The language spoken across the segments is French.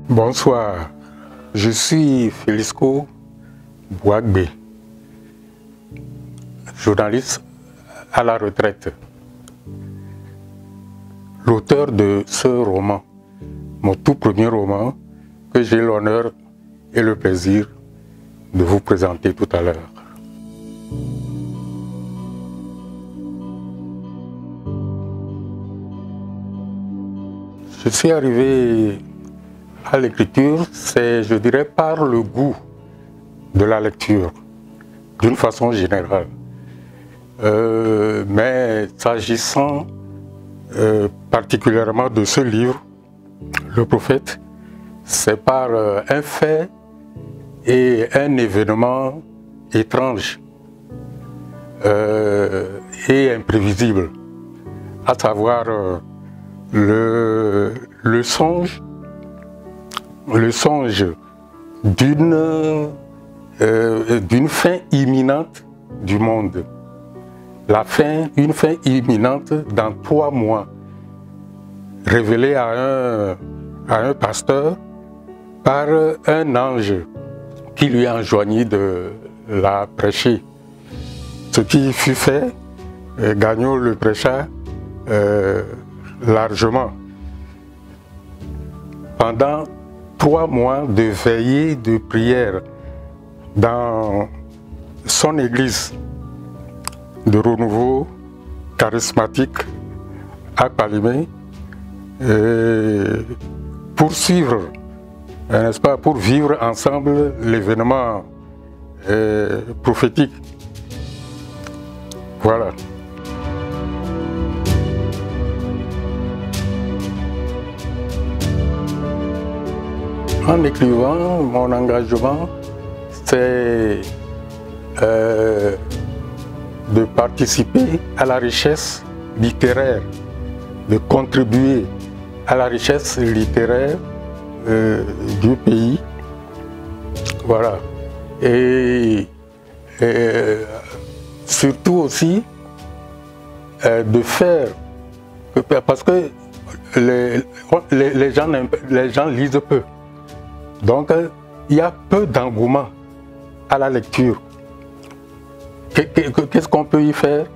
Bonsoir, je suis Félisco Bouagbe, journaliste à la retraite, l'auteur de ce roman, mon tout premier roman, que j'ai l'honneur et le plaisir de vous présenter tout à l'heure. Je suis arrivé à l'écriture, c'est, je dirais, par le goût de la lecture, d'une façon générale. Mais s'agissant particulièrement de ce livre, Le Prophète, c'est par un fait et un événement étrange et imprévisible, à savoir le songe d'une fin imminente du monde. Une fin imminente dans 3 mois, révélée à un pasteur par un ange qui lui enjoignit de la prêcher. Ce qui fut fait, Gagnon le prêcha largement. Pendant 3 mois de veillée de prière dans son église de renouveau charismatique à Palimé, pour suivre, n'est-ce pas, pour vivre ensemble l'événement prophétique. Voilà. En écrivant, mon engagement, c'est de participer à la richesse littéraire, de contribuer à la richesse littéraire du pays. Voilà. Et surtout aussi de faire, parce que les gens lisent peu. Donc, il y a peu d'engouement à la lecture. Qu'est-ce qu'on peut y faire?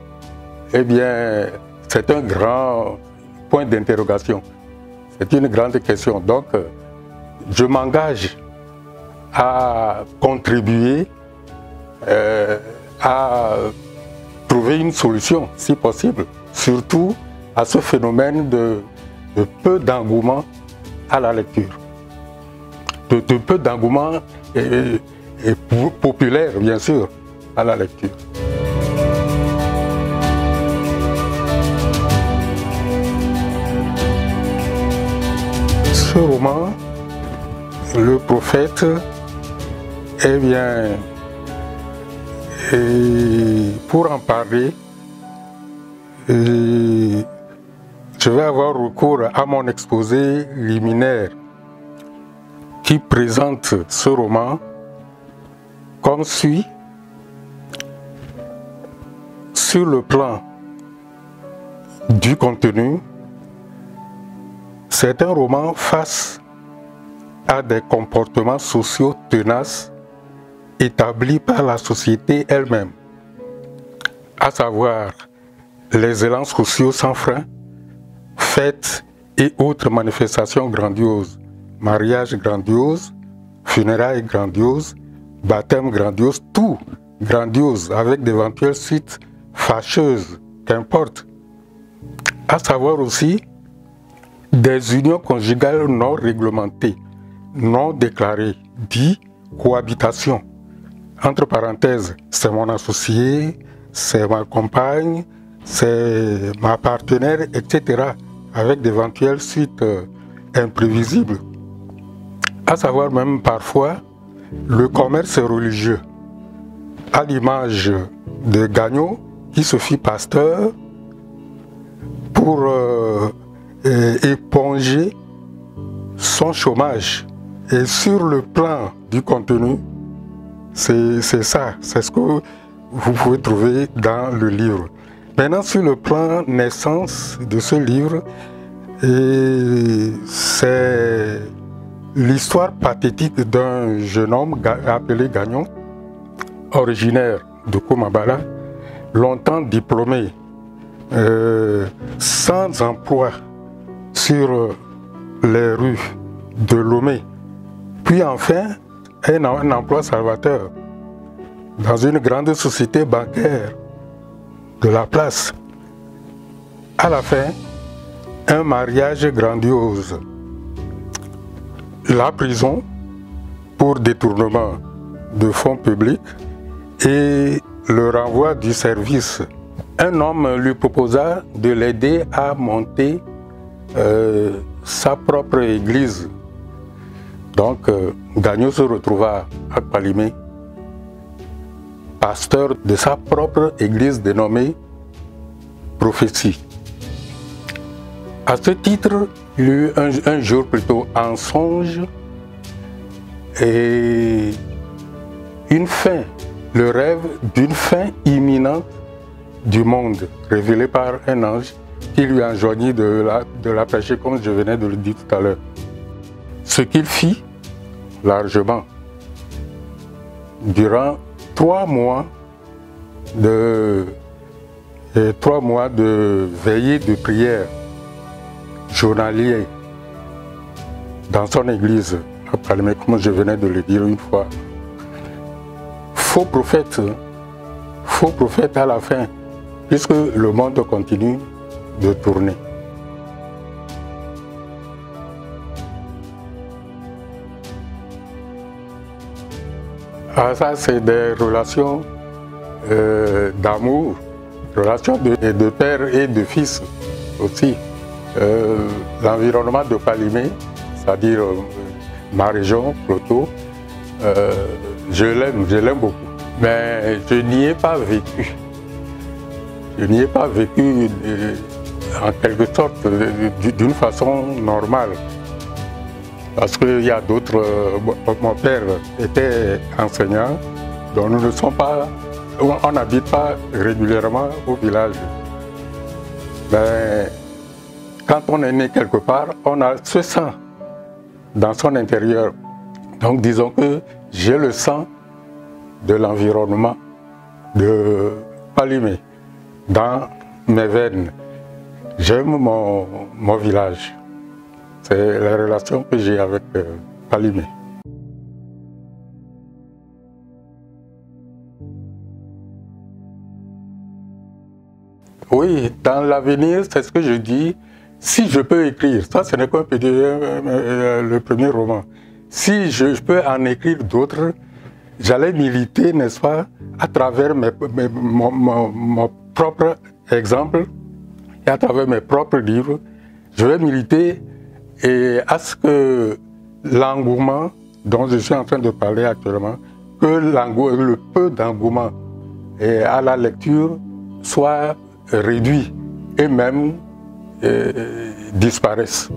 Eh bien, c'est un grand point d'interrogation. C'est une grande question. Donc, je m'engage à contribuer à trouver une solution, si possible, surtout à ce phénomène de peu d'engouement à la lecture. De peu d'engouement et populaire, bien sûr, à la lecture. Ce roman, Le Prophète, eh bien, pour en parler, je vais avoir recours à mon exposé liminaire qui présente ce roman comme suit. Sur le plan du contenu, c'est un roman face à des comportements sociaux tenaces établis par la société elle-même, à savoir les élans sociaux sans frein, fêtes et autres manifestations grandioses, mariage grandiose, funérailles grandioses, baptême grandiose, tout grandiose avec d'éventuelles suites fâcheuses, qu'importe. À savoir aussi des unions conjugales non réglementées, non déclarées, dit cohabitation. Entre parenthèses, c'est mon associé, c'est ma compagne, c'est ma partenaire, etc. avec d'éventuelles suites imprévisibles. À savoir même parfois le commerce religieux, à l'image de Gagnon qui se fit pasteur pour éponger son chômage. Et sur le plan du contenu, c'est ça, c'est ce que vous pouvez trouver dans le livre. Maintenant, sur le plan naissance de ce livre, c'est l'histoire pathétique d'un jeune homme appelé Gagnon, originaire de Komabala, longtemps diplômé, sans emploi sur les rues de Lomé, puis enfin un emploi salvateur dans une grande société bancaire de la place. À la fin, un mariage grandiose, la prison pour détournement de fonds publics et le renvoi du service. Un homme lui proposa de l'aider à monter sa propre église. Donc, Gagnon se retrouva à Palimé, pasteur de sa propre église dénommée Prophétie. À ce titre, il eut un jour plutôt un songe et une fin, le rêve d'une fin imminente du monde, révélé par un ange qui lui enjoignit de la prêcher comme je venais de le dire tout à l'heure. Ce qu'il fit largement durant 3 mois de veillée de prière journalier dans son église, comme je venais de le dire une fois. Faux prophète à la fin, puisque le monde continue de tourner. Ah, ça, c'est des relations d'amour, relations de père et de fils aussi. L'environnement de Palimé, c'est-à-dire ma région, Ploto, je l'aime beaucoup. Mais je n'y ai pas vécu. Je n'y ai pas vécu en quelque sorte d'une façon normale. Parce qu'il y a d'autres, mon père était enseignant, donc nous ne sommes pas, on n'habite pas régulièrement au village. Mais quand on est né quelque part, on a ce sang dans son intérieur. Donc disons que j'ai le sang de l'environnement de Palimé dans mes veines. J'aime mon village. C'est la relation que j'ai avec Palimé. Oui, dans l'avenir, c'est ce que je dis. Si je peux écrire, ça ce n'est qu'un le premier roman. Si je peux en écrire d'autres, j'allais militer, n'est-ce pas, à travers mon propre exemple et à travers mes propres livres. Je vais militer et à ce que l'engouement dont je suis en train de parler actuellement, que le peu d'engouement à la lecture soit réduit et même disparaisse.